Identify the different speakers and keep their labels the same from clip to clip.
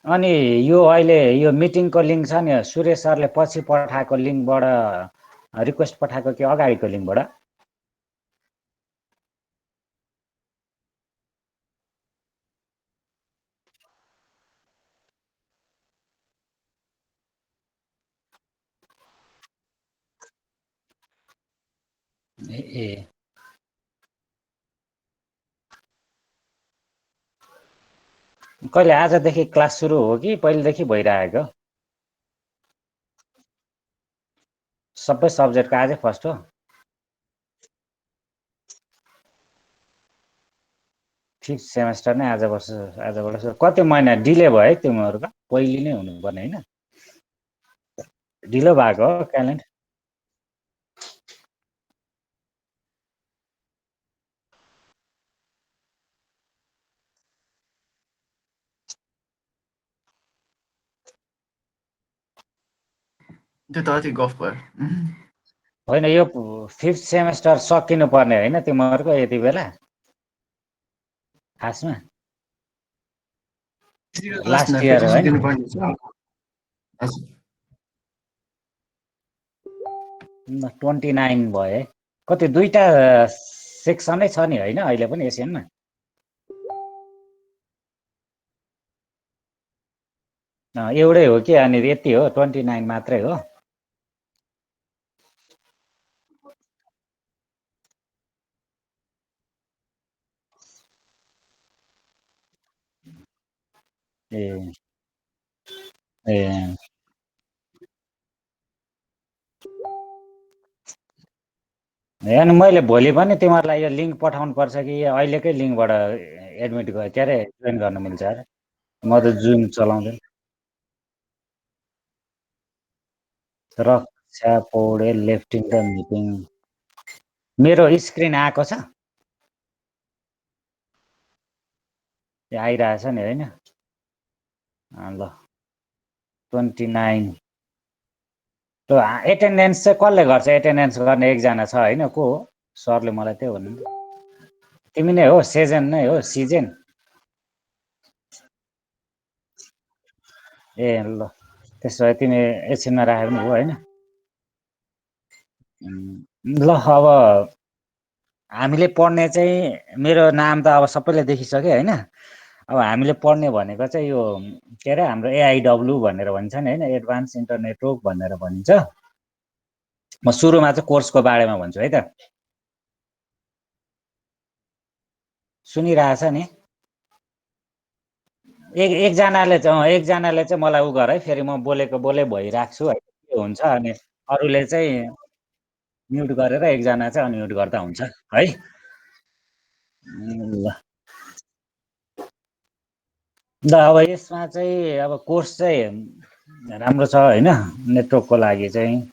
Speaker 1: अनि यो अहिले यो मिटिङको लिङ्क छ नि सुरेश सरले पछि पठाएको लिङ्कबाट रिक्वेस्ट पठाएको कि अगाडिको लिङ्कबाट? ए कहिले आजदेखि क्लास सुरु हो कि पहिलेदेखि भइरहेको? सबै सब्जेक्टको आजै फर्स्ट हो? फिफ्थ सेमेस्टर नै आजबाट सुरु। कति महिना डिले भयो है तिमीहरूको? पहिले नै हुनुपर्ने होइन? ढिलो भएको हो क्यालेन्डर?
Speaker 2: त्यो त अति गफ भयो।
Speaker 1: होइन यो फिफ्थ सेमेस्टर सकिनु पर्ने होइन तिमीहरूको यति बेला खासमा? लास्ट इयर होइन? 29 भयो है। कति दुईटा सेक्सनै छ नि होइन अहिले पनि एसियनमा? एउटै हो कि अनि यति हो 29 मात्रै हो? ए ए अनि मैले भोलि पनि तिमीहरूलाई यो लिङ्क पठाउनु पर्छ कि अहिलेकै लिङ्कबाट एडमिट के अरे जोइन गर्न मिल्छ अरे? म त जुम चलाउँदैन। रक्षा पौडेल लेफ्टिङ द मिटिङ। मेरो स्क्रिन आएको छ? आइरहेछ नि होइन? ल 29 त्यो एटेन्डेन्स चाहिँ कसले गर्छ? एटेन्डेन्स गर्ने एकजना छ होइन? को हो? सरले मलाई त्यही भन्नु। तिमी नै हो? सेजेन नै हो? सिजेन? ए ल त्यसो भए तिमी एकछिनमा राखे पनि हो होइन? ल अब हामीले पढ्ने चाहिँ मेरो नाम त अब सबैले देखिसक्यो होइन? अब हामीले पढ्ने भनेको चाहिँ यो के अरे हाम्रो एआइडब्लु भनेर भन्छ नि होइन? एडभान्स इन्टरनेट नेटवर्क भनेर भनिन्छ। म सुरुमा चाहिँ कोर्सको बारेमा भन्छु है त। सुनिरहेछ नि? एकजनाले चाहिँ मलाई उ गर है, फेरि म बोलेको बोले भइराख्छु है, के हुन्छ अनि अरूले चाहिँ म्युट गरेर एकजना चाहिँ अनम्युट गर्दा हुन्छ है। ल अब यसमा चाहिँ अब कोर्स चाहिँ राम्रो छ होइन? नेटवर्कको लागि चाहिँ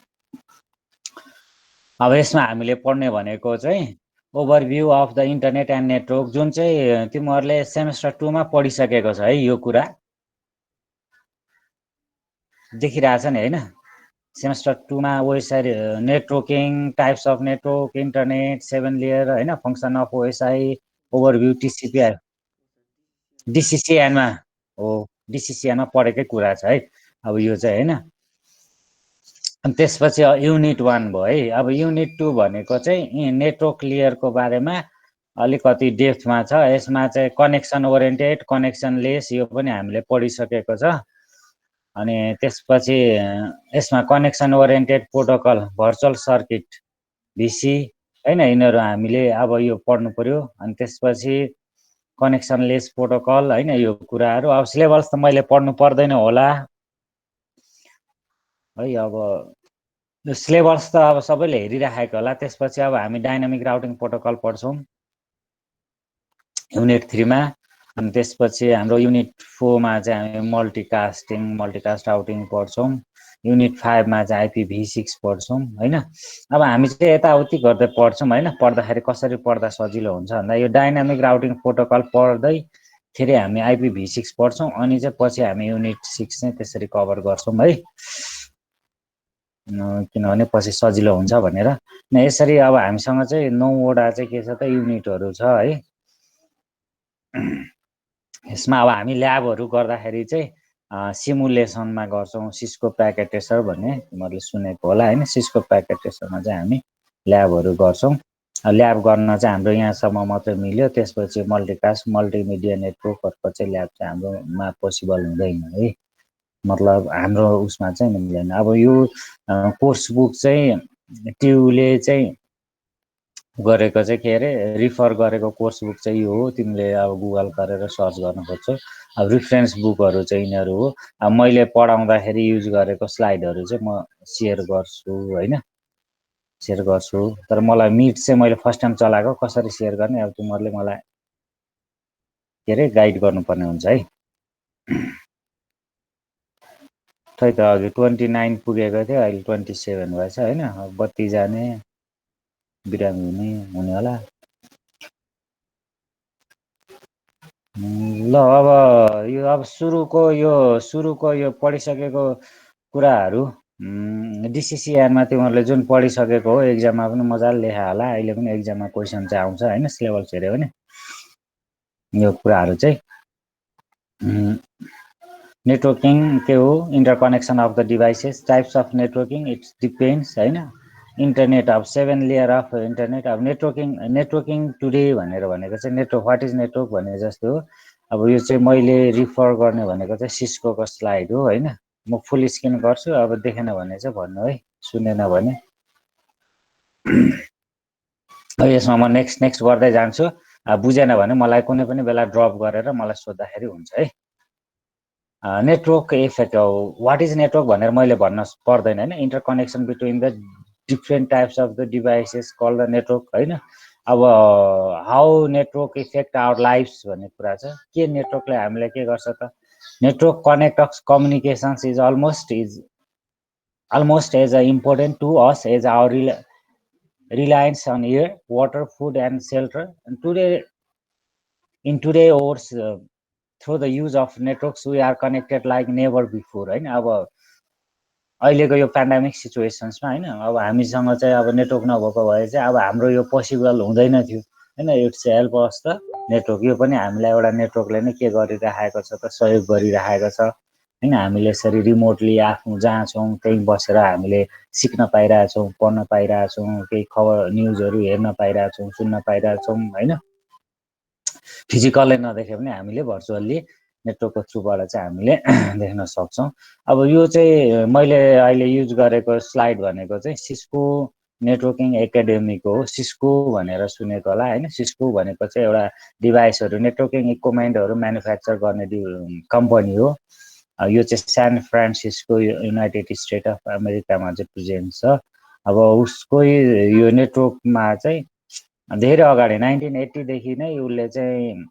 Speaker 1: अब यसमा हामीले पढ्ने भनेको चाहिँ overview of the internet and network, जुन चाहिँ तिमीहरूले सेमेस्टर 2 मा पढिसकेको छ है। यो कुरा देखिरहेछ नि होइन? सेमेस्टर 2 मा website networking, types of network, internet, 7 layer होइन, function of OSI, overview, TCP, डिसिसिएनमा हो। डिसिसिएनमा पढेकै कुरा छ है अब यो चाहिँ होइन? अनि त्यसपछि युनिट 1 भयो है। अब युनिट 2 भनेको चाहिँ नेटवर्क लेयरको बारेमा अलिकति डेप्थमा छ। यसमा चाहिँ कनेक्सन ओरिएन्टेड, कनेक्सन लेस यो पनि हामीले पढिसकेको छ। अनि त्यसपछि यसमा connection oriented protocol, virtual circuit, भिसी होइन, यिनीहरू हामीले अब यो पढ्नु पर्यो। अनि त्यसपछि कनेक्सन लेस प्रोटोकल होइन, यो कुराहरू अब सिलेबस त मैले पढ्नु पर्दैन होला है। अब सिलेबस त अब सबैले हेरिराखेको होला। त्यसपछि अब हामी डाइनामिक राउटिङ प्रोटोकल पढ्छौँ युनिट 3 मा। अनि त्यसपछि हाम्रो युनिट 4 मा चाहिँ हामी मल्टिकास्ट राउटिङ पढ्छौँ। युनिट 5 मा चाहिँ IPv6 पढ्छौँ होइन? अब हामी चाहिँ यताउति गर्दै पढ्छौँ होइन? पढ्दाखेरि कसरी पढ्दा सजिलो हुन्छ भन्दा यो डाइनामिक राउटिङ प्रोटोकल पढ्दै फेरि हामी IPv6 पढ्छौँ। अनि चाहिँ पछि हामी युनिट 6 चाहिँ त्यसरी कभर गर्छौँ है, किनभने पछि सजिलो हुन्छ भनेर। यसरी अब हामीसँग चाहिँ 9वटा चाहिँ के छ त युनिटहरू छ है। यसमा अब हामी ल्याबहरू गर्दाखेरि चाहिँ सिमुलेसनमा गर्छौँ सिस्को प्याकेट टेस्टर भन्ने तिमीहरूले सुनेको होला होइन सिस्को प्याकेट टेस्टरमा चाहिँ हामी ल्याबहरू गर्छौँ ल्याब गर्न चाहिँ हाम्रो यहाँसम्म मात्रै मिल्यो त्यसपछि मल्टिकास्ट मल्टिमिडिया नेटवर्कहरूको चाहिँ ल्याब चाहिँ हाम्रोमा पोसिबल हुँदैन है मतलब हाम्रो उसमा चाहिँ मिल्दैन अब यो कोर्स बुक चाहिँ ट्युले चाहिँ गरेको चाहिँ के अरे रिफर गरेको कोर्स बुक चाहिँ यो हो तिमीले अब गुगल गरेर सर्च गर्न खोज्छौ अब रिफरेन्स बुकहरू चाहिँ यिनीहरू हो अब मैले पढाउँदाखेरि युज गरेको स्लाइडहरू चाहिँ म सेयर गर्छु होइन सेयर गर्छु तर मलाई मिट चाहिँ मैले फर्स्ट टाइम चलाएको कसरी सेयर गर्ने अब तिमीहरूले मलाई के अरे गाइड गर्नुपर्ने हुन्छ है खै त अघि 29 पुगेको थियो अहिले 27 भएछ होइन बत्ती जाने बिरामी हुने होला ल अब सुरुको यो पढिसकेको कुराहरू डिसिसिआरमा तिमीहरूले जुन पढिसकेको हो एक्जाममा पनि मजाले लेखा होला अहिले पनि एक्जाममा क्वेसन चाहिँ आउँछ होइन सिलेबस हेऱ्यो भने यो कुराहरू चाहिँ नेटवर्किङ के हो interconnection of the devices types of networking it's depends होइन इन्टरनेट अब 7 लेयर अफ इन्टरनेट अब नेटवर्किङ टुडे भनेर भनेको चाहिँ नेटवर्क वाट इज नेटवर्क भने जस्तो हो अब यो चाहिँ मैले रिफर गर्ने भनेको चाहिँ सिस्कोको स्लाइड हो होइन म फुल स्क्रिन गर्छु अब देखेन भने चाहिँ भन्नु है सुनेन भने यसमा म नेक्स्ट गर्दै जान्छु बुझेन भने मलाई कुनै पनि बेला ड्रप गरेर मलाई सोद्धाखेरि हुन्छ है network effect what is network भनेर मैले भन्न पर्दैन होइन interconnection between the different types of the devices call the network होइन अब how network effect our lifes भन्ने कुरा छ के नेटवर्कले हामीलाई के गर्छ त network connect communications is almost as important to us as our reliance on air, water, food, and shelter. And in today's hours, through the use of networks, we are connected like never before. होइन अब अहिलेको यो pandemic सिचुएसन्समा होइन अब हामीसँग चाहिँ अब network नभएको भए चाहिँ अब हाम्रो यो पोसिबल हुँदैन थियो होइन इट्स हेल्प अस त नेटवर्क यो पनि हामीलाई एउटा नेटवर्कले नै के गरिराखेको छ त सहयोग गरिराखेको छ होइन हामीले यसरी रिमोटली आफ्नो जहाँ छौँ त्यहीँ बसेर हामीले सिक्न पाइरहेछौँ पढ्न पाइरहेछौँ केही खबर न्युजहरू हेर्न पाइरहेछौँ सुन्न पाइरहेछौँ होइन फिजिकल्ली नदेखे पनि हामीले भर्चुअल्ली नेटवर्कको थ्रुबाट चाहिँ हामीले देख्न सक्छौँ अब यो चाहिँ मैले अहिले युज गरेको स्लाइड भनेको चाहिँ सिस्को नेटवर्किङ एकाडेमीको हो सिस्को भनेर सुनेको होला होइन सिस्को भनेको चाहिँ एउटा डिभाइसहरू नेटवर्किङ इक्विपमेन्टहरू म्यानुफ्याक्चर गर्ने कम्पनी हो यो चाहिँ San Francisco United state of अमेरिकामा चाहिँ प्रेजेन्ट छ अब उसको यो नेटवर्कमा चाहिँ धेरै अगाडि 1980देखि नै उसले चाहिँ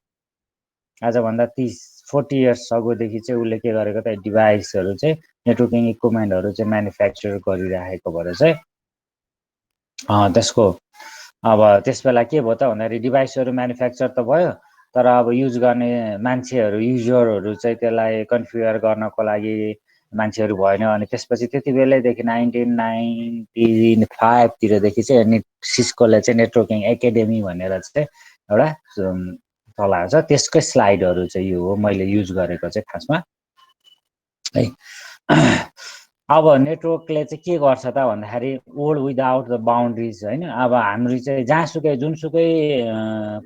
Speaker 1: आजभन्दा 40 इयर्स अगोदेखि चाहिँ उसले के गरेको त डिभाइसहरू चाहिँ नेटवर्किङ इक्विपमेन्टहरू चाहिँ म्यानुफ्याक्चर गरिराखेको भएर चाहिँ त्यसको अब त्यस बेला के भयो त भन्दाखेरि डिभाइसहरू म्यानुफ्याक्चर त भयो तर अब युज गर्ने मान्छेहरू युजरहरू चाहिँ त्यसलाई कन्फिगर गर्नको लागि मान्छेहरू भएन अनि त्यसपछि त्यति बेलैदेखि 1995तिरदेखि चाहिँ सिस्कोले चाहिँ नेटवर्किङ एकाडेमी भनेर चाहिँ एउटा चलाएको छ त्यसकै स्लाइडहरू चाहिँ यो हो मैले युज गरेको चाहिँ खासमा है अब नेटवर्कले चाहिँ के गर्छ त भन्दाखेरि वर्ल्ड विदाउट द बााउन्ड्रिज होइन अब हाम्रो चाहिँ जहाँसुकै जुनसुकै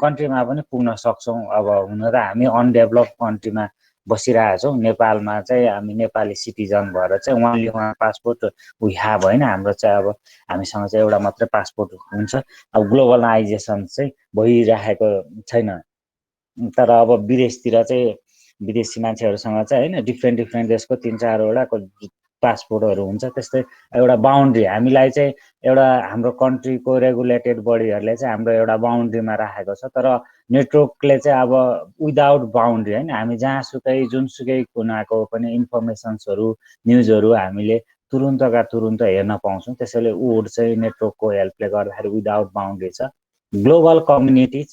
Speaker 1: कन्ट्रीमा पनि पुग्न सक्छौँ अब हुन त हामी अनडेभलप कन्ट्रीमा बसिरहेछौँ नेपालमा चाहिँ हामी नेपाली सिटिजन भएर चाहिँ उहाँ पासपोर्ट ह्याभ होइन हाम्रो चाहिँ अब हामीसँग चाहिँ एउटा मात्रै पासपोर्ट हुन्छ अब ग्लोबलाइजेसन चाहिँ भइराखेको छैन तर अब विदेशतिर चाहिँ विदेशी मान्छेहरूसँग चाहिँ होइन डिफ्रेन्ट देशको 3-4वटाको पासपोर्टहरू हुन्छ त्यस्तै एउटा बााउन्ड्री हामीलाई चाहिँ एउटा हाम्रो कन्ट्रीको रेगुलेटेड बडीहरूले चाहिँ हाम्रो एउटा बााउन्ड्रीमा राखेको छ तर नेटवर्कले चाहिँ अब विदाउट बााउन्ड्री होइन हामी जहाँसुकै जुनसुकै कुनाको पनि इन्फर्मेसन्सहरू न्युजहरू हामीले तुरुन्तका तुरुन्त हेर्न पाउँछौँ त्यसैले ऊ चाहिँ नेटवर्कको हेल्पले गर्दाखेरि विदाउट बााउन्ड्री छ ग्लोबल कम्युनिटिज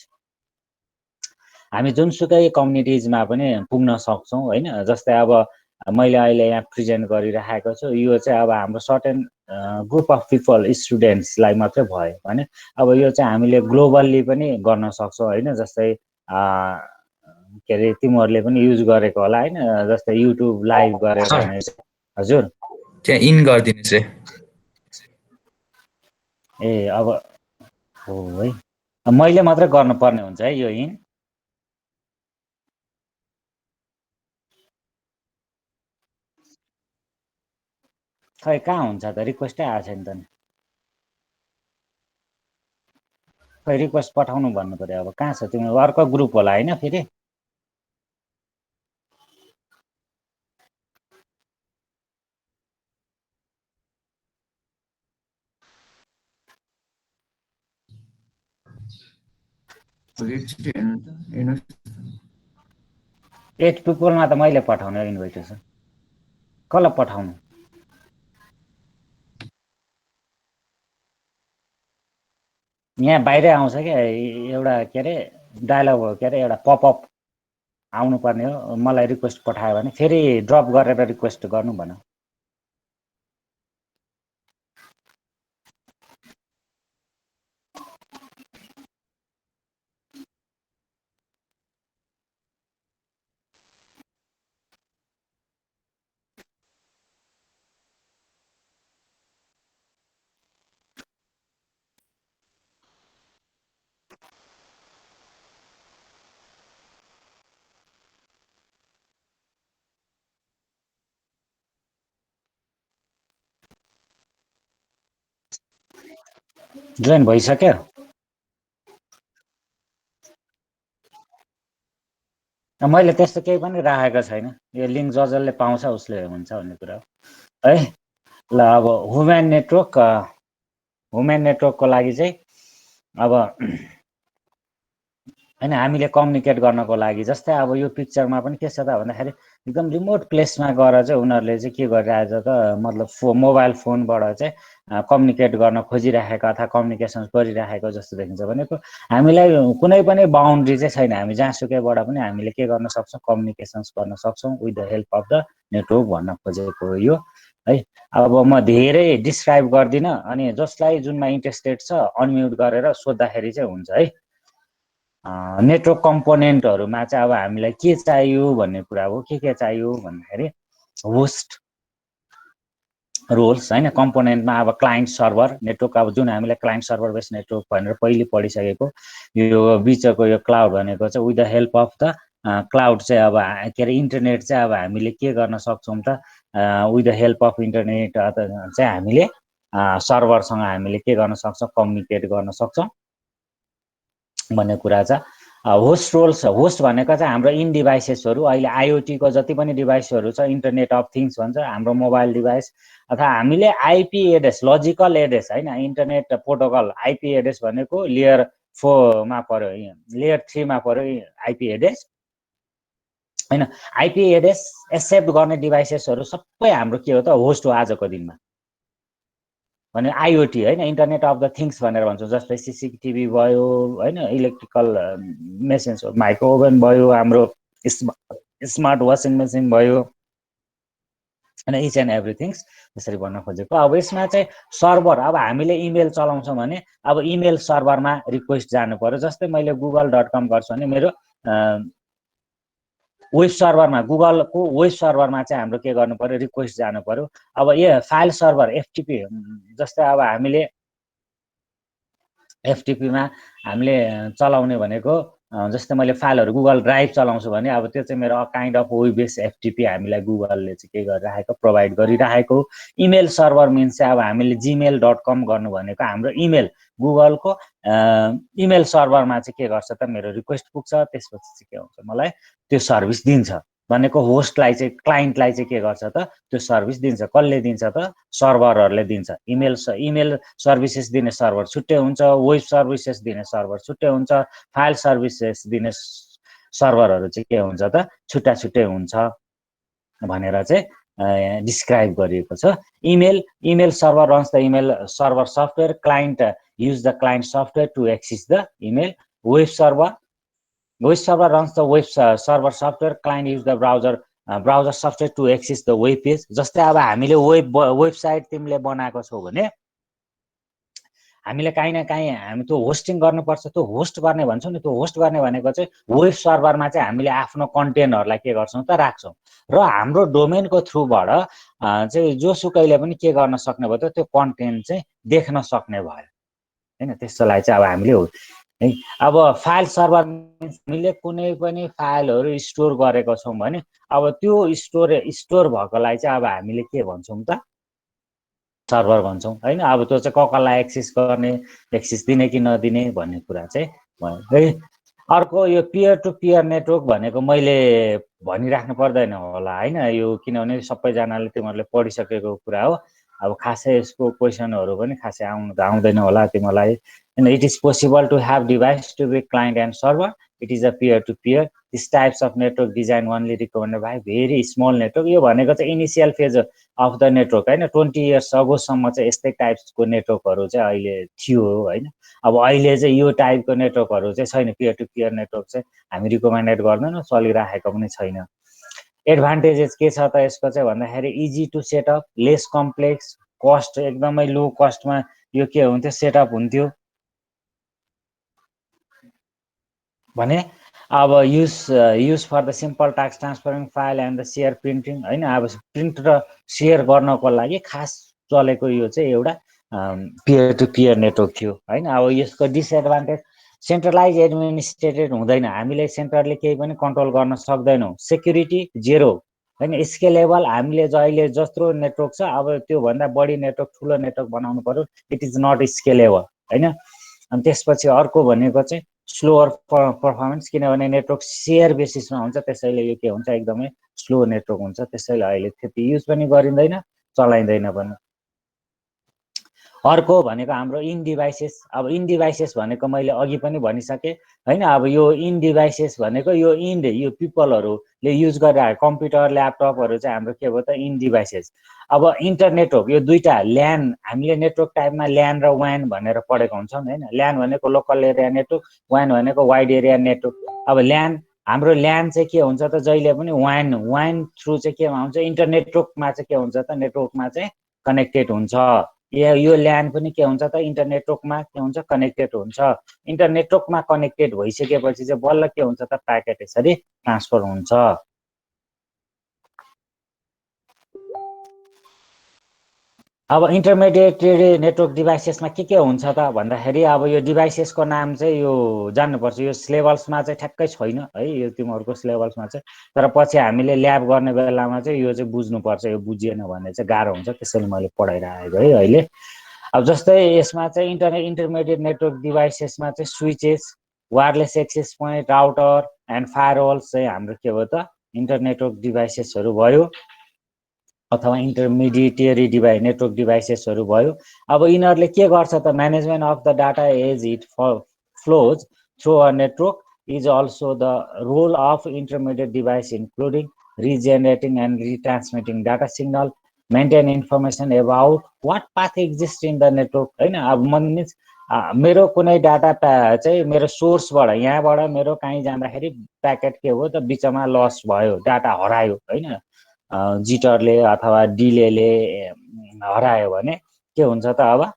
Speaker 1: हामी जुनसुकै कम्युनिटिजमा पनि पुग्न सक्छौँ होइन जस्तै अब मैले अहिले यहाँ प्रेजेन्ट गरिराखेको छु यो चाहिँ अब हाम्रो सर्टेन ग्रुप अफ पिपल स्टुडेन्ट्सलाई मात्रै भयो भने अब यो चाहिँ हामीले ग्लोबल्ली पनि गर्न सक्छौँ होइन जस्तै के अरे तिमीहरूले पनि युज गरेको होला हैन, जस्तै युट्युब लाइभ गरेर
Speaker 2: सर
Speaker 1: भने हजुर
Speaker 2: त्यहाँ इन गरिदिनुहोस् रे।
Speaker 1: ए अब हो है, मैले मात्रै गर्नुपर्ने हुन्छ है यो इन? खै कहाँ हुन्छ त, रिक्वेस्टै आएको छैन त नि। खै रिक्वेस्ट पठाउनु भन्नु पर्यो, अब कहाँ छ तिम्रो अर्को ग्रुप होला होइन फेरि? एट पिपलमा त मैले पठाउने इन्भिटेसन, कसलाई पठाउनु? यहाँ बाहिरै आउँछ क्या एउटा के अरे डायलग हो, के अरे एउटा पपअप आउनुपर्ने हो, मलाई रिक्वेस्ट पठायो भने फेरि ड्रप गरेर रिक्वेस्ट गर्नु भन। जोइन भइसक्यो? मैले त्यस्तो केही पनि राखेको छैन, यो लिङ्क जसले पाउँछ उसले हुन्छ भन्ने कुरा हो है। ल अब वुमेन नेटवर्कको लागि चाहिँ अब होइन हामीले कम्युनिकेट गर्नको लागि, जस्तै अब यो पिक्चरमा पनि के छ त भन्दाखेरि एकदम रिमोट प्लेसमा गएर चाहिँ उनीहरूले चाहिँ के गरिरहेछ त, मतलब मोबाइल फोनबाट चाहिँ कम्युनिकेट गर्न खोजिराखेको अथवा कम्युनिकेसन गरिराखेको जस्तो देखिन्छ। भनेको हामीलाई कुनै पनि बााउन्ड्री चाहिँ छैन, हामी जहाँसुकैबाट पनि हामीले के गर्न सक्छौँ, कम्युनिकेसन्स गर्न सक्छौँ with the help of the network भन्न खोजेको हो यो है। अब म धेरै डिस्क्राइब गर्दिनँ, अनि जसलाई जुनमा इन्ट्रेस्टेड छ अनम्युट गरेर सोद्धाखेरि चाहिँ हुन्छ है। नेटवर्क कम्पोनेन्टहरूमा चाहिँ अब हामीलाई के चाहियो भन्ने कुरा हो। के चाहियो भन्दाखेरि होस्ट रोल्स होइन, कम्पोनेन्टमा अब क्लाइन्ट सर्भर नेटवर्क, अब जुन हामीलाई क्लाइन्ट सर्भर बेस्ड नेटवर्क भनेर पहिले पढिसकेको, यो बिचको यो क्लाउड भनेको चाहिँ with the help of the cloud चाहिँ अब के अरे इन्टरनेट चाहिँ अब हामीले के गर्न सक्छौँ त, with the help of internet चाहिँ हामीले सर्भरसँग हामीले के गर्न सक्छौँ, कम्युनिकेट गर्न सक्छौँ भन्ने कुरा छ। होस्ट रोल्स, होस्ट भनेको चाहिँ हाम्रो इन डिभाइसेसहरू, अहिले आइओटीको जति पनि डिभाइसहरू छ, इन्टरनेट अफ थिङ्स भन्छ, हाम्रो मोबाइल डिभाइस अथवा हामीले आइपी एड्रेस, लजिकल एड्रेस होइन, इन्टरनेट प्रोटोकल आइपी एड्रेस भनेको लेयर 4मा पर्यो, लेयर 3मा पर्यो आइपी एड्रेस होइन। आइपी एड्रेस एक्सेप्ट गर्ने डिभाइसेसहरू सबै हाम्रो के हो त, होस्ट हो आजको दिनमा भने आइओटी होइन, इन्टरनेट अफ द थिङ्स भनेर भन्छौँ। जस्तै सिसिटिभी भयो होइन, इलेक्ट्रिकल मेसिन्स हो, माइक्रो ओभन भयो, हाम्रो स्मार्ट वासिङ मेसिन भयो होइन, इच एन्ड एभ्रिथिङ्स त्यसरी भन्न खोजेको। अब यसमा चाहिँ सर्भर, अब हामीले इमेल चलाउँछौँ भने अब इमेल सर्भरमा रिक्वेस्ट जानु पर्यो। जस्तै मैले google.com गर्छु भने मेरो वेब सर्भरमा, गुगलको वेब सर्भरमा चाहिँ हाम्रो के गर्नु पर्यो, रिक्वेस्ट जानु पर्यो। अब यो फाइल सर्भर एफटिपी, जस्तै अब हामीले एफटिपीमा हामीले चलाउने भनेको, जस्तै मैले फाइलहरू गुगल ड्राइभ चलाउँछु भने अब त्यो चाहिँ मेरो kind of web base FTP हामीलाई गुगलले चाहिँ के गरिराखेको, प्रोभाइड गरिराखेको। इमेल सर्भर मिन्स चाहिँ अब हामीले gmail.com गर्नु भनेको हाम्रो इमेल, गुगलको इमेल सर्भरमा चाहिँ के गर्छ त, मेरो रिक्वेस्ट पुग्छ, त्यसपछि चाहिँ के हुन्छ, मलाई त्यो सर्भिस दिन्छ भनेको। होस्टलाई चाहिँ, क्लाइन्टलाई चाहिँ के गर्छ त, त्यो सर्भिस दिन्छ। कसले दिन्छ त, सर्भरहरूले दिन्छ। इमेल सर्भिसेस दिने सर्भर छुट्टै हुन्छ, वेब सर्भिसेस दिने सर्भर छुट्टै हुन्छ, फाइल सर्भिसेस दिने सर्भरहरू चाहिँ के हुन्छ त, छुट्टा छुट्टै हुन्छ भनेर चाहिँ डिस्क्राइब गरिएको छ। Email server runs the email server software, client use the client software to access the email. Web server runs the web server software, client use the browser software to access the web page। जस्तै अब हामीले website तिमीले बनाएको छौ भने हामीले काहीँ न काहीँ हामी त्यो होस्टिङ गर्नुपर्छ। त्यो होस्ट गर्ने भन्छौँ नि, त्यो होस्ट गर्ने भनेको चाहिँ वेब सर्भरमा चाहिँ हामीले आफ्नो कन्टेन्टहरूलाई के गर्छौँ त राख्छौँ र हाम्रो डोमेनको थ्रुबाट चाहिँ जोसुकैले पनि के गर्न सक्ने भयो त त्यो कन्टेन्ट चाहिँ देख्न सक्ने भयो हैन। त्यसलाई चाहिँ अब हामीले है अब फाइल सर्भर हामीले कुनै पनि फाइलहरू स्टोर गरेको छौँ भने अब त्यो स्टोर भएकोलाई चाहिँ अब हामीले के भन्छौँ त सर्भर भन्छौँ हैन। अब त्यो चाहिँ कसलाई एक्सेस गर्ने, एक्सेस दिने कि नदिने भन्ने कुरा चाहिँ भयो है। अर्को यो पियर टु पियर नेटवर्क भनेको मैले भनिराख्नु पर्दैन होला हैन, यो किनभने सबैजनाले तिमीहरूले पढिसकेको कुरा हो। अब खासै यसको क्वेसनहरू पनि खासै आउँदैन होला तिमीलाई। And it is possible to have device to be client and server. It is a peer-to-peer. These types of network design only recommended by very small network. यो भनेको चाहिँ initial phase of the network हैन। 20 years अगोसम्म चाहिँ यस्तै टाइप्सको नेटवर्कहरू चाहिँ अहिले थियो हैन। अब अहिले चाहिँ यो टाइपको नेटवर्कहरू चाहिँ छैन। पियर टु पियर नेटवर्क चाहिँ हामी रिकमेन्डेड गर्दैनौँ, चलिराखेको पनि छैन। एडभान्टेजेस के छ त यसको चाहिँ भन्दाखेरि easy to set up, less complex, cost एकदमै लो कस्टमा यो के हुन्थ्यो सेटअप हुन्थ्यो भने अब use for the simple task transferring file and the share printing हैन। अब प्रिन्ट र सेयर गर्नको लागि खास चलेको यो चाहिँ एउटा पियर टु पियर नेटवर्क थियो हैन। अब यसको डिसएडभान्टेज सेन्ट्रलाइज एडमिनिस्ट्रेटेड हुँदैन, हामीले सेन्टरले केही पनि कन्ट्रोल गर्न सक्दैनौँ। सेक्युरिटी जेरो हैन। स्केलेबल हामीले जहिले जत्रो नेटवर्क छ अब त्योभन्दा बढी नेटवर्क ठुलो नेटवर्क बनाउनु पर्यो, इट इज नट स्केलेबल हैन। अनि त्यसपछि अर्को भनेको चाहिँ स्लोअर पर्फर्मेन्स, किनभने नेटवर्क सेयर बेसिसमा हुन्छ, त्यसैले यो के हुन्छ एकदमै स्लो नेटवर्क हुन्छ, त्यसैले अहिले त्यति युज पनि गरिँदैन, चलाइँदैन पनि। अर्को भनेको हाम्रो इन डिभाइसेस। अब इन डिभाइसेस भनेको मैले अघि पनि भनिसकेँ हैन। अब यो इन डिभाइसेस भनेको यो यो पिपलहरूले युज गरिरहेको कम्प्युटर ल्यापटपहरू चाहिँ हाम्रो के भयो त इन डिभाइसेस। अब इन्टरनेटवर्क यो दुईटा ल्यान, हामीले नेटवर्क टाइपमा ल्यान र वान भनेर पढेको हुन्छौँ हैन। ल्यान भनेको लोकल एरिया नेटवर्क, वान भनेको वाइड एरिया नेटवर्क। अब ल्यान हाम्रो ल्यान चाहिँ के हुन्छ त जहिले पनि वान थ्रु चाहिँ केमा हुन्छ इन्टरनेटवर्कमा चाहिँ के हुन्छ त नेटवर्कमा चाहिँ कनेक्टेड हुन्छ। यो ल्यान पनि के हुन्छ त इन्टरनेटवर्कमा के हुन्छ कनेक्टेड हुन्छ। इन्टरनेटवर्कमा कनेक्टेड भइसकेपछि चाहिँ बल्ल के हुन्छ त प्याकेट यसरी ट्रान्सफर हुन्छ। अब इन्टरमिडिएट नेटवर्क डिभाइसेसमा के हुन्छ त भन्दाखेरि अब यो डिभाइसेसको नाम चाहिँ यो जान्नुपर्छ। यो सिलेबसमा चाहिँ ठ्याक्कै छैन है, यो तिमीहरूको सिलेबसमा चाहिँ, तर पछि हामीले ल्याब गर्ने बेलामा चाहिँ यो चाहिँ बुझ्नुपर्छ। यो बुझिएन भने चाहिँ गाह्रो हुन्छ, त्यसैले मैले पढाइरहेको है अहिले। अब जस्तै यसमा चाहिँ इन्टरमिडिएट नेटवर्क डिभाइसेसमा चाहिँ switches, wireless access point, router and firewalls चाहिँ हाम्रो के भयो त इन्टरनेटवर्क डिभाइसेसहरू भयो अथवा इन्टरमिडिएटरी नेटवर्क डिभाइसेसहरू भयो। अब यिनीहरूले के गर्छ त management of the data as it flows through a network is also the role of intermediate device including regenerating and retransmitting data signal, maintain information about what path exist in the network हैन। अब means मेरो कुनै data चाहिँ मेरो सोर्सबाट यहाँबाट मेरो कहीँ जाँदाखेरि प्याकेट के हो त बिचमा लस भयो, डाटा हरायो हैन, जिटरले अथवा डिलेले हरायो भने के हुन्छ त अब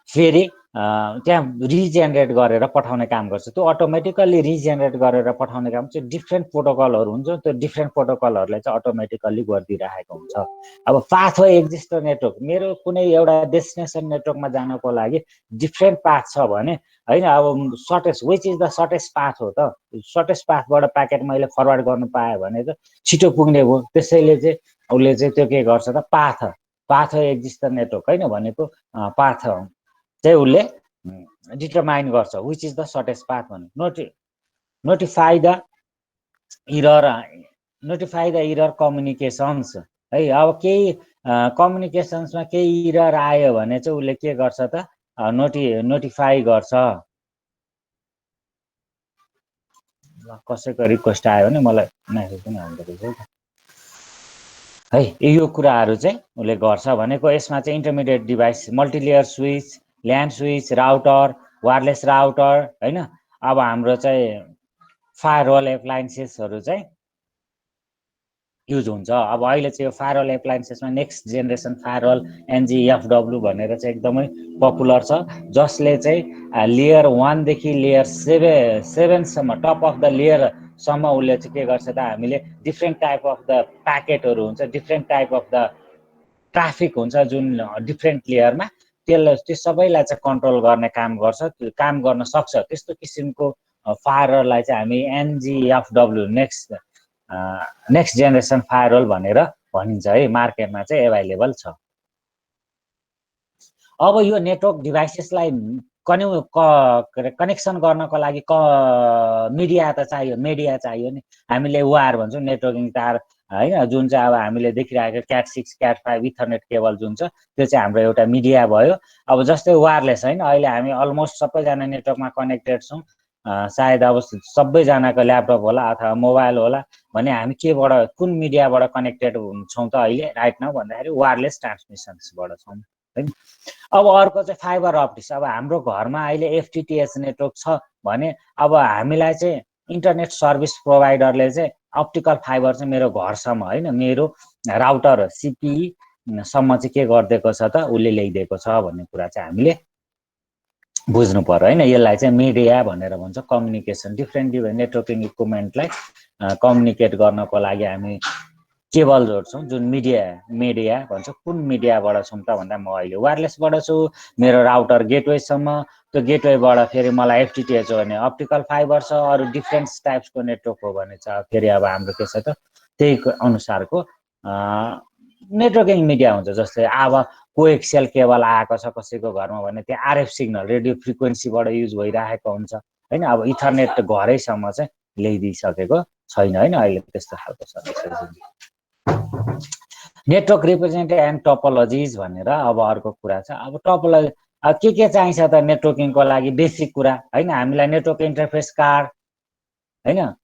Speaker 1: फेरि त्यहाँ रिजेनेरेट गरेर पठाउने काम गर्छ। त्यो अटोमेटिकल्ली रिजेनेरेट गरेर पठाउने काम चाहिँ डिफ्रेन्ट प्रोटोकलहरू हुन्छ, त्यो डिफ्रेन्ट प्रोटोकलहरूले चाहिँ अटोमेटिकल्ली गरिदिइरहेको हुन्छ। अब पाथवे एक्जिस्ट नेटवर्क, मेरो कुनै एउटा डेस्टिनेसन नेटवर्कमा जानको लागि डिफ्रेन्ट पाथ छ भने हैन, अब shortest which is the shortest path हो त, सर्टेस्ट पाथबाट प्याकेट मैले फरवर्ड गर्नु पाएँ भने त छिटो पुग्ने भयो। त्यसैले चाहिँ उसले चाहिँ त्यो के गर्छ त पाथवे एक्जिस्ट नेटवर्क हैन भनेको पाथ चाहिँ उसले डिटरमाइन गर्छ which is the shortest path भने। नोटिफाई द इरर कम्युनिकेसन्स है। अब केही कम्युनिकेसन्समा केही इरर आयो भने चाहिँ उसले के गर्छ त नोटिफाई गर्छ। कसैको रिक्वेस्ट आयो भने मलाई मेसेज पनि आउँदो रहेछ है। यो कुराहरू चाहिँ उसले गर्छ भनेको। यसमा चाहिँ intermediate device, multilayer switch, land switch, router, wireless router हैन। अब हाम्रो चाहिँ फायरवल एप्लायन्सेसहरू चाहिँ युज हुन्छ। अब अहिले चाहिँ यो फायरवल एप्लायन्सेसमा नेक्स्ट जेनेरेसन फायरवल NG-FW भनेर चाहिँ एकदमै पपुलर छ, जसले चाहिँ लेयर 1 देखि लेयर 7 सम्म टप अफ द लेयरसम्म उसले चाहिँ के गर्छ त, हामीले डिफ्रेन्ट टाइप अफ द प्याकेटहरू हुन्छ, different type of the traffic हुन्छ जुन डिफ्रेन्ट लेयरमा, त्यो सबैलाई चाहिँ कन्ट्रोल गर्ने काम गर्छ, त्यो काम गर्न सक्छ। त्यस्तो किसिमको फायरवललाई चाहिँ हामी NG-FW नेक्स्ट जेनेरेसन फायरवल भनेर भनिन्छ है, मार्केटमा चाहिँ एभाइलेबल छ। अब यो नेटवर्क डिभाइसेसलाई कनेक्सन गर्नको लागि मिडिया त चाहियो, मिडिया चाहियो नि। हामीले वायर भन्छौँ, नेटवर्किङ तार हैन, जुन चाहिँ अब हामीले देखिरहेको CAT 6 CAT 5 इथरनेट केबल जुन छ, त्यो चाहिँ हाम्रो एउटा मिडिया भयो। अब जस्तै वायरलेस हैन, अहिले हामी अलमोस्ट सबैजना नेटवर्कमा कनेक्टेड छौँ, सायद अब सबैजनाको ल्यापटप होला अथवा मोबाइल होला भने हामी केबाट, कुन मिडियाबाट कनेक्टेड छौँ त अहिले राइट नाउ भन्दाखेरि वायरलेस ट्रान्समिसन्सबाट छौँ हैन। अब अर्को चाहिँ फाइबर अप्टिक्स। अब हाम्रो घरमा अहिले FTTH नेटवर्क छ भने अब हामीलाई चाहिँ इन्टरनेट सर्भिस प्रोभाइडरले चाहिँ अप्टिकल फाइबर चाहिँ मेरो घरसम्म हैन, मेरो राउटर CPE सम्म चाहिँ के गरिदिएको छ त, उसले ल्याइदिएको छ भन्ने कुरा चाहिँ हामीले बुझ्नु पर्यो हैन। यसलाई चाहिँ मिडिया भनेर भन्छ, कम्युनिकेसन डिफ्रेन्ट नेटवर्किङ इक्विपमेन्टलाई कम्युनिकेट गर्नको लागि हामी केबल जोड्छौँ, जुन मिडिया भन्छ। कुन मिडियाबाट छौँ त भन्दा म अहिले वायरलेसबाट छु, मेरो राउटर गेटवेसम्म, त्यो गेटवेबाट फेरि मलाई FTTH हो भने अप्टिकल फाइबर छ, अरू डिफ्रेन्ट टाइप्सको नेटवर्क हो भने छ फेरि अब हाम्रो के छ त, त्यही अनुसारको नेटवर्किङ मिडिया हुन्छ। जस्तै अब कोएक्सियल केबल आएको छ कसैको घरमा भने त्यो RF सिग्नल रेडियो फ्रिक्वेन्सीबाट युज भइरहेको हुन्छ हैन। अब इथरनेट घरैसम्म चाहिँ ल्याइदिइसकेको छैन हैन, अहिले त्यस्तो खालको छ। नेटवर्क रिप्रेजेन्टेटिभ एन्ड टोपोलोजिज भनेर अब अर्को कुरा छ। अब टोपोलोजी के चाहिन्छ त नेटवर्किङको लागि, बेसिक कुरा हैन, हामीलाई नेटवर्क इन्टरफेस कार्ड हैन,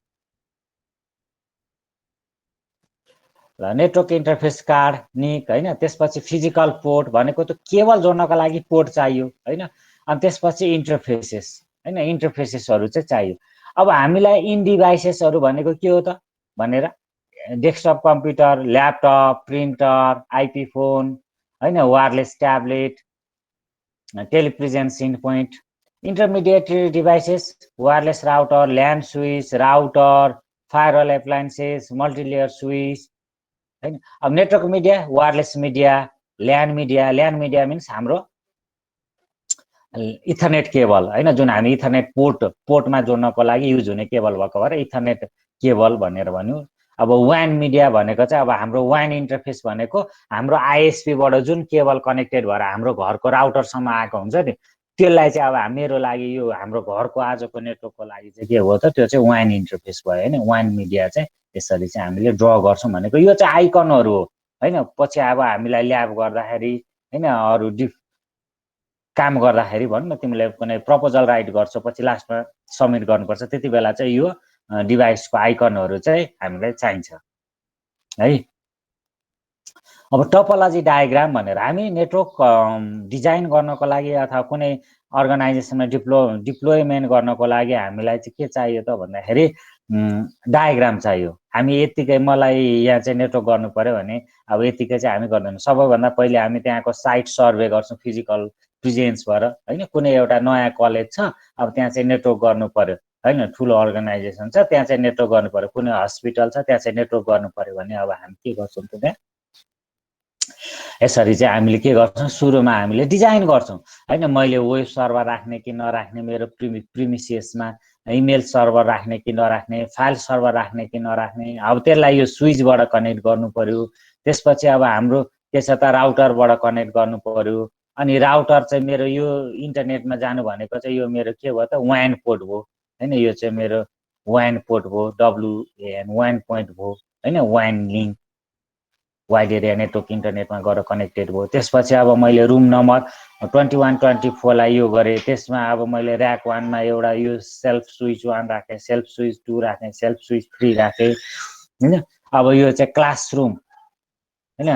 Speaker 1: नेटवर्क इन्टरफेस कार्ड निक हैन, त्यसपछि फिजिकल पोर्ट भनेको त केबल जोड्नको लागि पोर्ट चाहियो हैन, अनि त्यसपछि इन्टरफेसेस हैन, इन्टरफेसेसहरू चाहिँ चाहियो। अब हामीलाई इन डिभाइसेसहरू भनेको के हो त भनेर, desktop computer, laptop, printer, IP phone हैन, wireless tablet, telepresence point, intermediate devices, wireless router, LAN switch, router, firewall appliances, multilayer switch हैन। अब network media, wireless media, LAN media means हाम्रो इथरनेट केबल हैन, जुन हामी इथरनेट पोर्टमा जोड्नको लागि use हुने cable भएको भएर इथरनेट केबल भनेर भन्यो। अब WAN मिडिया भनेको चाहिँ अब हाम्रो WAN इन्टरफेस भनेको हाम्रो ISPबाट जुन केबल कनेक्टेड भएर हाम्रो घरको राउटरसम्म आएको हुन्छ नि, त्यसलाई चाहिँ अब मेरो लागि यो हाम्रो घरको आजको नेटवर्कको लागि चाहिँ के हो त, त्यो चाहिँ WAN इन्टरफेस भयो हैन। WAN मिडिया चाहिँ यसरी चाहिँ हामीले ड्र गर्छौँ भनेको, यो चाहिँ आइकनहरू हो हैन। पछि अब हामीलाई ल्याब गर्दाखेरि हैन, अरू काम गर्दाखेरि भनौँ न, तिमीले कुनै प्रपोजल राइट गर्छौ, पछि लास्टमा सबमिट गर्नुपर्छ, त्यति बेला चाहिँ यो डिभाइसको आइकनहरू चाहिँ हामीलाई चाहिन्छ है। अब टोपोलोजी डायग्राम भनेर हामी नेटवर्क डिजाइन गर्नको लागि अथवा कुनै अर्गनाइजेसनमा डिप्लोयमेन्ट गर्नको लागि हामीलाई चाहिँ के चाहियो त भन्दाखेरि डायग्राम चाहियो। हामी यतिकै मलाई यहाँ चाहिँ नेटवर्क गर्नु पर्यो भने अब यतिकै चाहिँ हामी गर्दैनौँ। सबैभन्दा पहिले हामी त्यहाँको साइट सर्वे गर्छौँ, फिजिकल प्रेजेन्स भएर हैन। कुनै एउटा नयाँ कलेज छ, अब त्यहाँ चाहिँ नेटवर्क गर्नु पर्यो हैन, ठुलो अर्गनाइजेसन छ, त्यहाँ चाहिँ नेटवर्क गर्नु पर्यो, कुनै हस्पिटल छ त्यहाँ चाहिँ नेटवर्क गर्नु पर्यो भने अब हामी के गर्छौँ त, त्यहाँ यसरी चाहिँ हामीले के गर्छौँ, सुरुमा हामीले डिजाइन गर्छौँ हैन। मैले वेब सर्भर राख्ने कि नराख्ने, मेरो प्रिमिसियसमा इमेल सर्भर राख्ने कि नराख्ने, फाइल सर्भर राख्ने कि नराख्ने, अब त्यसलाई यो स्विचबाट कनेक्ट गर्नु पर्यो। त्यसपछि अब हाम्रो के छ त, राउटरबाट कनेक्ट गर्नु पर्यो। अनि राउटर चाहिँ मेरो यो इन्टरनेटमा जानु भनेको चाहिँ यो मेरो के भयो त, WAN पोर्ट भयो हैन, यो चाहिँ मेरो WAN पोर्ट भयो, WAN WAN पोइन्ट भयो हैन, WAN link wide area network इन्टरनेटमा गएर कनेक्टेड भयो। त्यसपछि अब मैले रुम नम्बर 2124 लाई यो गरेँ, त्यसमा अब मैले ऱ्याक 1 मा एउटा यो सेल्फ स्विच 1 राखेँ, सेल्फ स्विच 2 राखेँ, सेल्फ स्विच 3 राखेँ हैन। अब यो चाहिँ क्लासरुम हैन,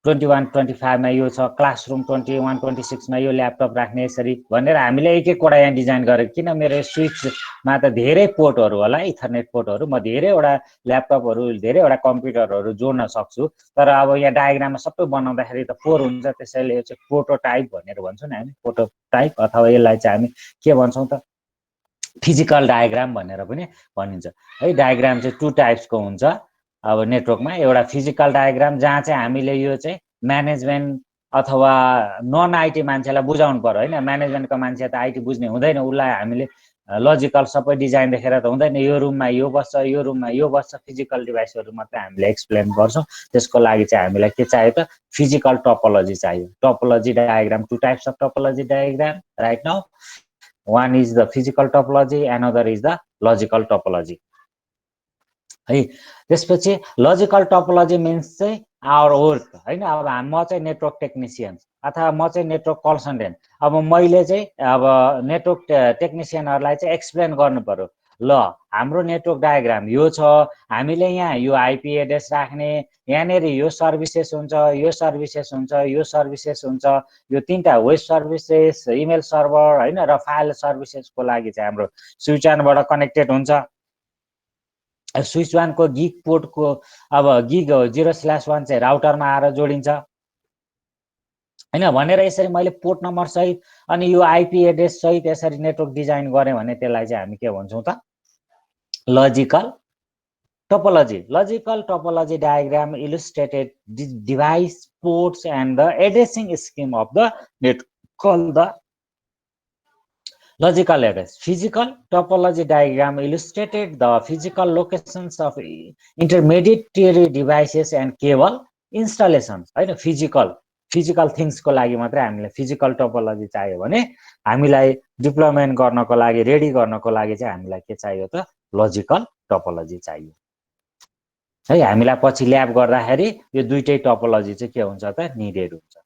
Speaker 1: 21 25मा यो छ, क्लासरुम 21 26मा यो ल्यापटप राख्ने यसरी भनेर हामीले एक एकवटा यहाँ डिजाइन गरेको। किन मेरो स्विचमा त धेरै पोर्टहरू होला, इथरनेट पोर्टहरू, म धेरैवटा ल्यापटपहरू धेरैवटा कम्प्युटरहरू जोड्न सक्छु। तर अब यहाँ डायग्राममा सबै बनाउँदाखेरि त 4 हुन्छ, त्यसैले यो चाहिँ प्रोटोटाइप भनेर भन्छौँ नि हामी, प्रोटोटाइप, अथवा यसलाई चाहिँ हामी के भन्छौँ त फिजिकल डायग्राम भनेर पनि भनिन्छ है। डायग्राम चाहिँ 2 टाइप्सको हुन्छ अब नेटवर्कमा। एउटा फिजिकल डायग्राम जहाँ चाहिँ हामीले यो चाहिँ म्यानेजमेन्ट अथवा नन आइटी मान्छेलाई बुझाउनु पर्यो होइन। म्यानेजमेन्टको मान्छे त आइटी बुझ्ने हुँदैन, उसलाई हामीले लजिकल सबै डिजाइन देखेर त हुँदैन। यो रुममा यो बस्छ, यो रुममा यो बस्छ, फिजिकल डिभाइसहरू मात्रै हामीले एक्सप्लेन गर्छौँ। त्यसको लागि चाहिँ हामीलाई के चाहियो त फिजिकल टोपोलोजी चाहियो। Topology diagram 2 types of topology diagram right now. One is the physical topology, another is the logical topology है। त्यसपछि लजिकल टोपोलोजी मिन्स चाहिँ आवर वर्क हैन। अब म चाहिँ नेटवर्क टेक्निशियन अथवा म चाहिँ नेटवर्क कन्सल्टेन्ट। अब मैले चाहिँ अब नेटवर्क टेक्निशियनहरुलाई चाहिँ एक्सप्लेन गर्नु पर्यो। ल हाम्रो नेटवर्क डायग्राम यो छ, हामीले यहाँ यो आइपी एड्रेस राख्ने, यहाँनेरि यो सर्भिसेस हुन्छ, यो सर्भिसेस हुन्छ, यो सर्भिसेस हुन्छ, यो 3टा वेब सर्भिसेस, इमेल सर्भर हैन र फाइल सर्भिसेसको लागि चाहिँ हाम्रो स्विच बाट कनेक्टेड हुन्छ। स्विच 1 को गिग पोर्टको अब गिग 0/1 चाहिँ राउटरमा आएर जोडिन्छ हैन भनेर यसरी मैले पोर्ट नम्बर सहित अनि यो आइपी एड्रेस सहित यसरी नेटवर्क डिजाइन गरे भने त्यसलाई चाहिँ हामी के भन्छौँ त logical topology. Logical topology diagram illustrated device ports and the addressing scheme of the network called the logical address. Physical topology diagram illustrated the physical locations of intermediary devices and cable installations हैन। Physical things को लागि मात्रै हामीले physical topology चाहियो भने हामीलाई deployment गर्नको लागि रेडी गर्नको लागि चाहिँ हामीलाई के चाहियो त लजिकल टोपोलोजी चाहियो है। हामीलाई पछि ल्याब गर्दाखेरि यो दुईटै टोपोलोजी चाहिँ के हुन्छ त निडेड हुन्छ।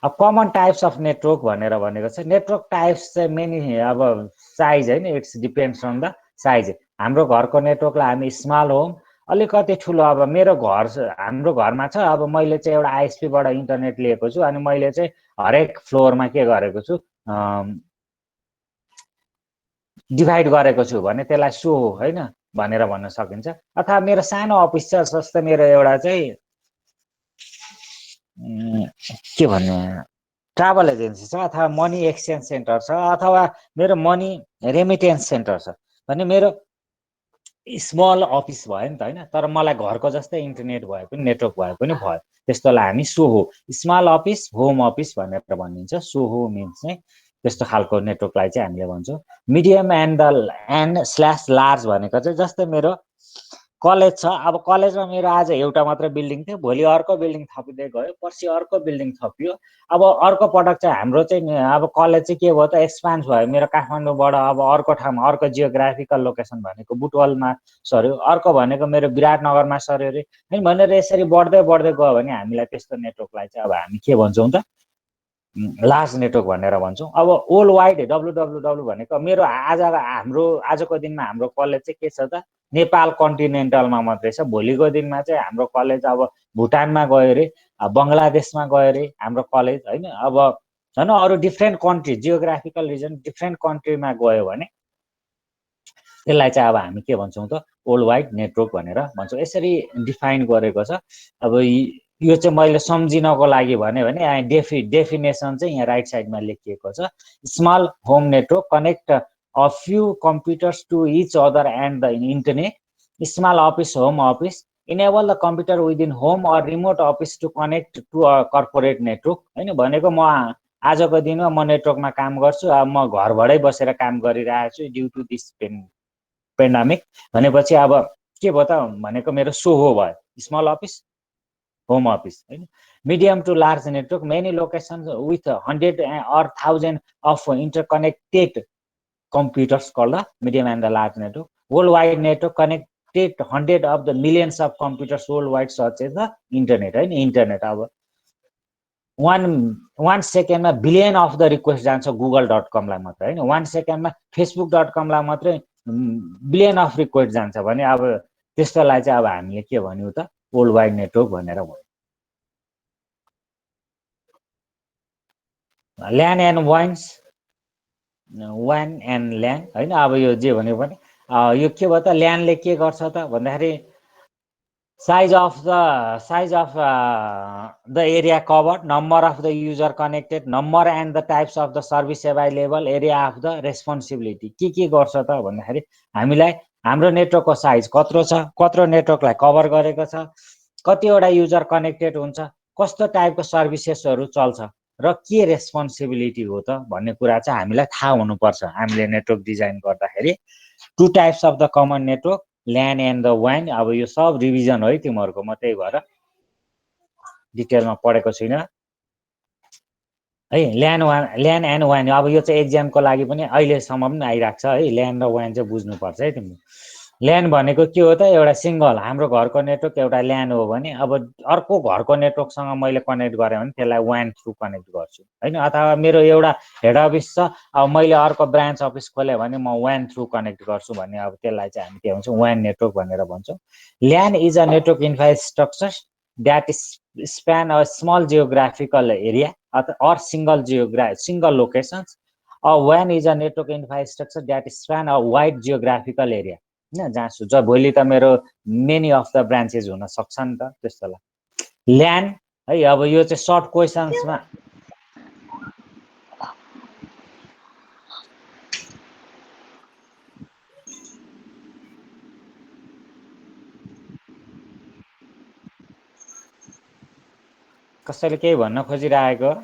Speaker 1: अब कमन टाइप्स अफ नेटवर्क भनेर भनेको छ। नेटवर्क टाइप्स चाहिँ मेनी अब साइज हैन, it's depends on the size. हाम्रो घरको नेटवर्कलाई हामी स्मल होम अलिकति ठुलो, अब मेरो घर हाम्रो घरमा छ, अब मैले चाहिँ एउटा आइएसपी बाट इन्टरनेट लिएको छु अनि मैले चाहिँ हरेक फ्लोरमा के गरेको छु डिभाइड गरेको छु भने त्यसलाई सो हैन भनेर भन्न सकिन्छ। अथवा मेरो सानो अफिस छ, जस्तै मेरो एउटा चाहिँ के भन्ने ट्राभल एजेन्सी छ अथवा मनी एक्सचेन्ज सेन्टर छ अथवा मेरो मनी रेमिटेन्स सेन्टर छ भने मेरो स्मल अफिस भयो नि त हैन। तर मलाई घरको जस्तै इन्टरनेट भए पनि नेटवर्क भए पनि भयो। त्यस्तोलाई हामी Soho small office home office भनेर भनिन्छ। सोहो मिन्स चाहिँ त्यस्तो खालको नेटवर्कलाई चाहिँ हामीले भन्छौँ। मिडियम एन्ड स्ल्यास लार्ज भनेको चाहिँ जस्तै मेरो कलेज छ, अब कलेजमा मेरो आज एउटा मात्र बिल्डिङ थियो, भोलि अर्को बिल्डिङ थपिँदै गयो, पर्सि अर्को बिल्डिङ थपियो। अब अर्को पटक चाहिँ हाम्रो चाहिँ अब कलेज चाहिँ के भयो त एक्सपान्ड भयो। मेरो काठमाडौँबाट अब अर्को ठाउँमा अर्को जियोग्राफिकल लोकेसन भनेको बुटवलमा सर्यो, अर्को भनेको मेरो विराटनगरमा सर्यो रे है भनेर यसरी बढ्दै बढ्दै गयो भने हामीलाई त्यस्तो नेटवर्कलाई चाहिँ अब हामी के भन्छौँ त लार्ज नेटवर्क भनेर भन्छौँ। अब वर्ल्ड वाइड डब्लुडब्लुडब्लु भनेको मेरो आजको दिनमा हाम्रो कलेज चाहिँ के छ त नेपाल कन्टिनेन्टलमा मात्रै छ। भोलिको दिनमा चाहिँ हाम्रो कलेज अब भुटानमा गयो रे, बङ्गलादेशमा गयो रे हाम्रो कलेज हैन। अब झन् अरू different country geographical region different कन्ट्रीमा गयो भने त्यसलाई चाहिँ अब हामी के भन्छौँ त वर्ल्ड वाइड नेटवर्क भनेर भन्छौँ। यसरी डिफाइन गरेको छ। अब यो चाहिँ मैले सम्झिनको लागि भने यहाँ डेफिनेसन चाहिँ यहाँ राइट साइडमा लेखिएको छ। Small home network connect a few computers to each other and the internet. Small office home office enable the computer within home or remote office to connect to a corporate network हैन। भनेको म आजको दिनमा म नेटवर्कमा काम गर्छु, अब म घरबाटै बसेर काम गरिरहेको छु ड्यु टु दिस पेन्डामिक भनेपछि अब के भयो त भनेको मेरो सोहो भयो स्मल अफिस होम अफिस हैन। Medium to large network many locations with 100 or 1000 of interconnected computers called the medium and the large network. Worldwide network connected 100 of the millions of computers worldwide such as the internet है internet. अब 1 सेकेन्डमा billion of the request जान्छ google.com लाई मात्र हैन। 1 सेकेन्डमा facebook.com लाई मात्रै बिलियन अफ रिक्वेस्ट जान्छ भने अब त्यस्तोलाई चाहिँ अब हामीले के भन्यौ त वर्ल्ड वाइड नेटवर्क भनेर भन्यौ। ल्यान एन्ड वाइन्स वान एन्ड ल्यान होइन। अब यो जे भन्यो भने यो के भयो त, ल्यानले के गर्छ त भन्दाखेरि size of the area covered, number of the user connected, number and the types of the service available, area of the responsibility के गर्छ त भन्दाखेरि हामीलाई हाम्रो नेटवर्कको साइज कत्रो छ, कत्रो नेटवर्कलाई कभर गरेको छ, कतिवटा युजर कनेक्टेड हुन्छ, कस्तो टाइपको सर्भिसेसहरू चल्छ र के रेस्पोन्सिबिलिटी हो त भन्ने कुरा चाहिँ हामीलाई थाहा हुनुपर्छ। हामीले नेटवर्क डिजाइन गर्दाखेरि two types of the common network, LAN and the वान। अब यो सब रिभिजन हो है तिमीहरूको, म त्यही भएर डिटेलमा पढेको छुइनँ है। ल्यान एन्ड वान, अब यो चाहिँ एक्जामको लागि पनि अहिलेसम्म पनि आइरहेको छ है। ल्यान र वान चाहिँ बुझ्नुपर्छ है तिमीले। ल्यान भनेको के हो त, एउटा सिङ्गल हाम्रो घरको नेटवर्क एउटा ल्यान हो भने अब अर्को घरको नेटवर्कसँग मैले कनेक्ट गरेँ भने त्यसलाई वान थ्रु कनेक्ट गर्छु होइन। अथवा मेरो एउटा हेड अफिस छ, अब मैले अर्को ब्रान्च अफिस खोलेँ भने म वान थ्रु कनेक्ट गर्छु भन्ने, अब त्यसलाई चाहिँ हामी के भन्छौँ, वान नेटवर्क भनेर भन्छौँ। LAN is a network infrastructure that span a small geographical area or single locations. WAN is a network infrastructure that span a wide geographical area हैन, जहाँ भोलि त मेरो मेनी अफ द ब्रान्चेस हुन सक्छ नि त त्यस्तोलाई ल्यान है। अब यो चाहिँ सर्ट क्वेसन्समा कसैले केही भन्न खोजिरहेको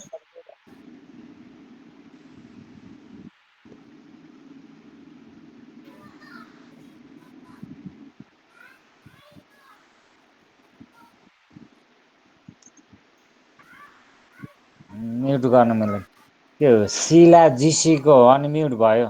Speaker 1: म्युट गर्न मिल्दैन। त्यो सिला जीसीको अनम्युट भयो।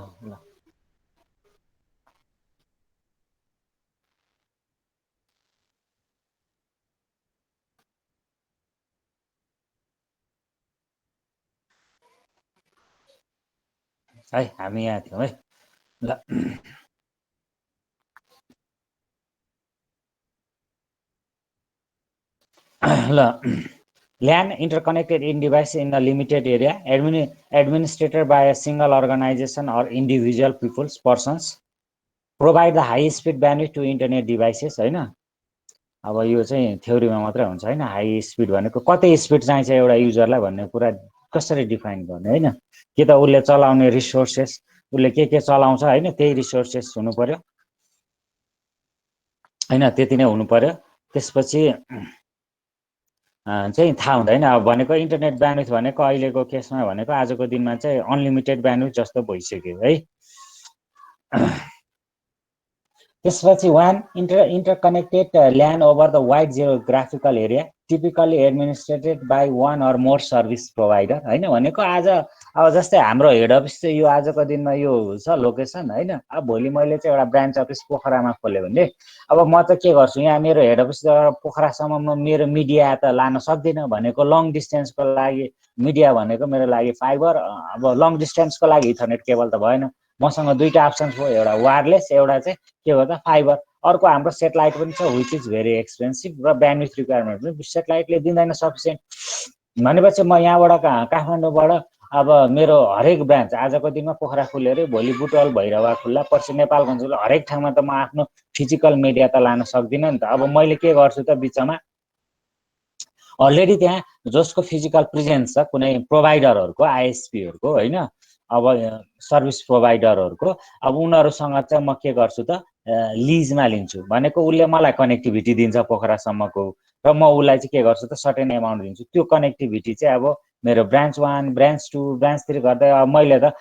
Speaker 1: है हामी यहाँ थियौँ है। ल LAN, interconnected in device in a limited area, administered by a single organization or individual persons, provide the high speed bandwidth to internet devices हैन। अब यो चाहिँ थ्योरीमा मात्रै हुन्छ हैन। हाई स्पिड भनेको कति स्पिड चाहिन्छ एउटा युजरलाई भन्ने कुरा कसरी डिफाइन गर्ने हैन। के त उसले चलाउने रिसोर्सेस, उसले के चलाउँछ हैन, त्यही रिसोर्सेस हुनु पर्यो हैन, त्यति नै हुनु पर्यो। त्यसपछि चाहिँ थाहा हुँदैन। अब भनेको इन्टरनेट ब्यान्डविड्थ भनेको अहिलेको केसमा भनेको आजको दिनमा चाहिँ अनलिमिटेड ब्यान्डविड्थ जस्तो भइसक्यो है। त्यसपछि one interconnected LAN over the wide geographical area, typically administered by one or more service provider हैन। भनेको आज अब जस्तै हाम्रो हेड अफिस चाहिँ यो आजको दिनमा यो छ लोकेसन हैन। अब भोलि मैले चाहिँ एउटा ब्रान्च अफिस पोखरामा खोलेँ भने अब म त के गर्छु, यहाँ मेरो हेड अफिस पोखरासम्म म मेरो मिडिया त लान सक्दिनँ। भनेको लङ डिस्टेन्सको लागि मिडिया भनेको मेरो लागि फाइबर, अब लङ डिस्टेन्सको लागि इथरनेट केबल त भएन। मसँग दुईटा अप्सन्स भयो, एउटा वायरलेस, एउटा चाहिँ के हो त फाइबर। अर्को हाम्रो सेटेलाइट पनि छ, विच इज भेरी एक्सपेन्सिभ र ब्यान्डविड्थ रिक्वायरमेन्ट पनि सेटेलाइटले दिँदैन सफिसियन्ट। भनेपछि म यहाँबाट काठमाडौँबाट अब मेरो हरेक ब्रान्च आजको दिनमा पोखरा खुल्यो अरे, भोलि बुटवल भैरवा खुल्ला, पर्सि नेपालगञ्ज खुल्ला, हरेक ठाउँमा त म आफ्नो फिजिकल मिडिया त लान सक्दिनँ नि त। अब मैले के गर्छु त, बिचमा अलरेडी त्यहाँ जसको फिजिकल प्रेजेन्स छ कुनै प्रोभाइडरहरूको, आइएसपीहरूको हैन, अब सर्भिस प्रोभाइडरहरूको, अब उनीहरूसँग चाहिँ म के गर्छु त, लिजमा लिन्छु। भनेको उसले मलाई कनेक्टिभिटी दिन्छ पोखरासम्मको र म उसलाई चाहिँ के गर्छु त, सर्टेन एमाउन्ट दिन्छु। त्यो कनेक्टिभिटी चाहिँ अब मेरो ब्रान्च 1, ब्रान्च 2, ब्रान्च 3 गर्दै अब मैले त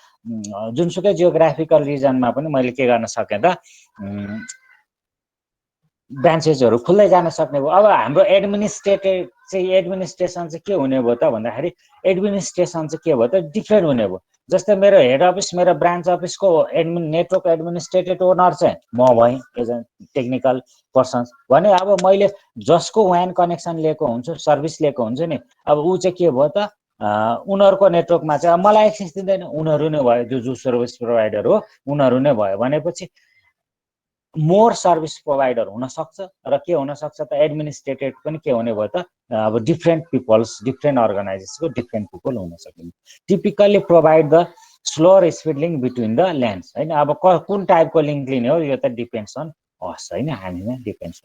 Speaker 1: जुनसुकै जियोग्राफिकल रिजनमा पनि मैले के गर्न सकेँ त, ब्रान्चेसहरू खुल्दै जान सक्ने भयो। अब हाम्रो एडमिनिस्ट्रेसन चाहिँ के हुने भयो त भन्दाखेरि, एडमिनिस्ट्रेसन चाहिँ के भयो त, डिफ्रेन्ट हुने भयो। जस्तै मेरो हेड अफिस, मेरो ब्रान्च अफिसको नेटवर्क एडमिनिस्ट्रेटेड ओनर चाहिँ म भएँ एज अ टेक्निकल पर्सन्स भने, अब मैले जसको वान कनेक्सन लिएको हुन्छु, सर्भिस लिएको हुन्छु नि, अब ऊ चाहिँ के भयो त, उनीहरूको नेटवर्कमा चाहिँ अब मलाई एक्सेस दिँदैन, उनीहरू नै भयो जो सर्भिस प्रोभाइडर हो, उनीहरू नै भयो। भनेपछि मोर सर्भिस प्रोभाइडर हुन सक्छ र के हुन सक्छ त एडमिनिस्ट्रेटेड पनि के हुने भयो त अब डिफ्रेन्ट पिपल्स डिफ्रेन्ट अर्गनाइजेसनको डिफ्रेन्ट पिपल हुन सकिन्छ typically provide the slower speed link between the LANs हैन अब कुन टाइपको लिङ्क लिने हो यो त डिपेन्ड्स अन अस हैन हामीमा डिपेन्ड्स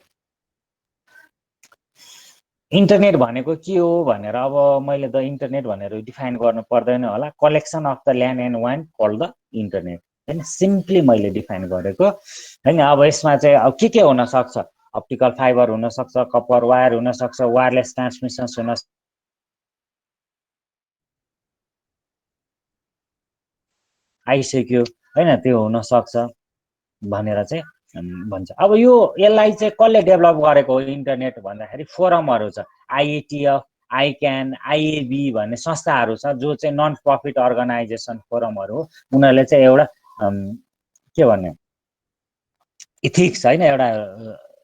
Speaker 1: इन्टरनेट भनेको के हो भनेर अब मैले त इन्टरनेट भनेर डिफाइन गर्नु पर्दैन होला collection of the LAN and वान कल्ड द इन्टरनेट हैन सिम्पली मैले डिफाइन गरेको हैन अब यसमा चाहिँ अब के हुन सक्छ अप्टिकल फाइबर हुन सक्छ कपर वायर हुन सक्छ वायरलेस ट्रान्समिसन हुन आइसक्यो हैन त्यो हुन सक्छ भनेर चाहिँ भन्छ अब यो यसलाई चाहिँ कसले डेभलप गरेको हो इन्टरनेट भन्दाखेरि फोरमहरु छ आइएटिएफ आइक्यान आइएबी भन्ने संस्थाहरू छ जो चाहिँ नन प्रफिट अर्गनाइजेसन फोरमहरु हो उनीहरूले चाहिँ एउटा के भन्ने इथिक्स हैन एउटा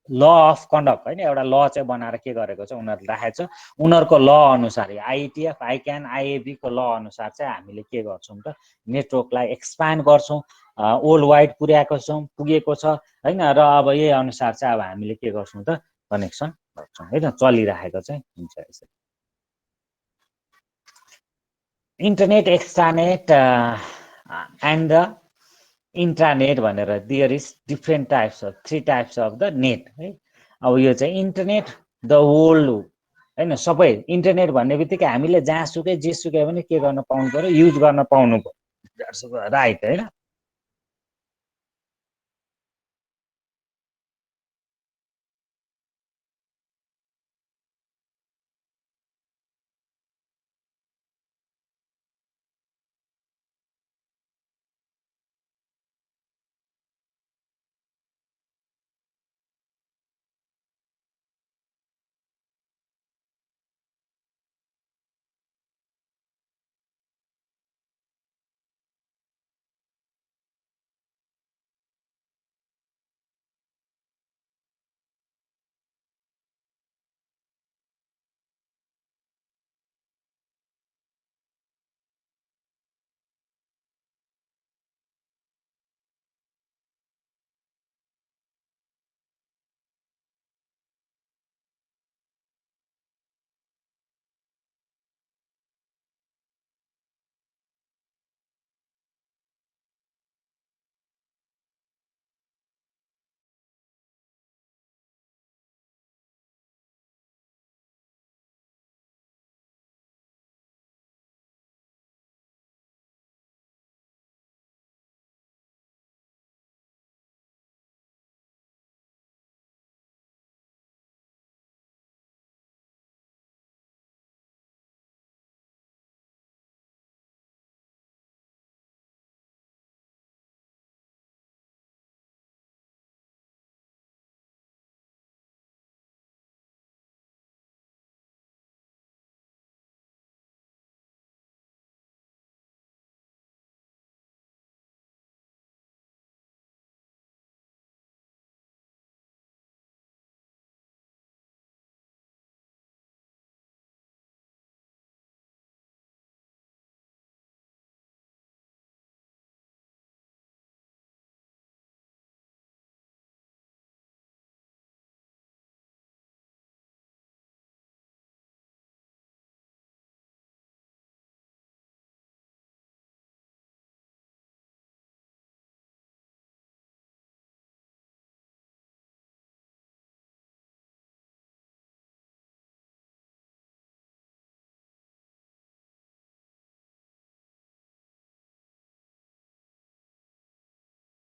Speaker 1: ल अफ कन्डक्ट हैन एउटा ल चाहिँ बनाएर के गरेको छ उनीहरूले राखेको छ उनीहरूको ल अनुसार आइएटिएफ आइक्यान आइएबी को ल अनुसार चाहिँ हामीले के गर्छौं त नेटवर्कलाई एक्सपान्ड गर्छौं वर्ल्ड वाइड पुगेको छ हैन र अब यही अनुसार चाहिँ अब हामीले के गर्छौं त कनेक्सन गर्छौं हैन चलिरहेको चाहिँ हुन्छ यसरी internet extranet and the intranet भनेर there is different types of 3 types of the net है अब यो चाहिँ इन्टरनेट द वर्ल्ड हैन सबै इन्टरनेट भन्ने बित्तिकै हामीले जहाँसुकै जेसुकै पनि के गर्न पाउनु पर्यो युज गर्न पाउनु पर्यो राइट हैन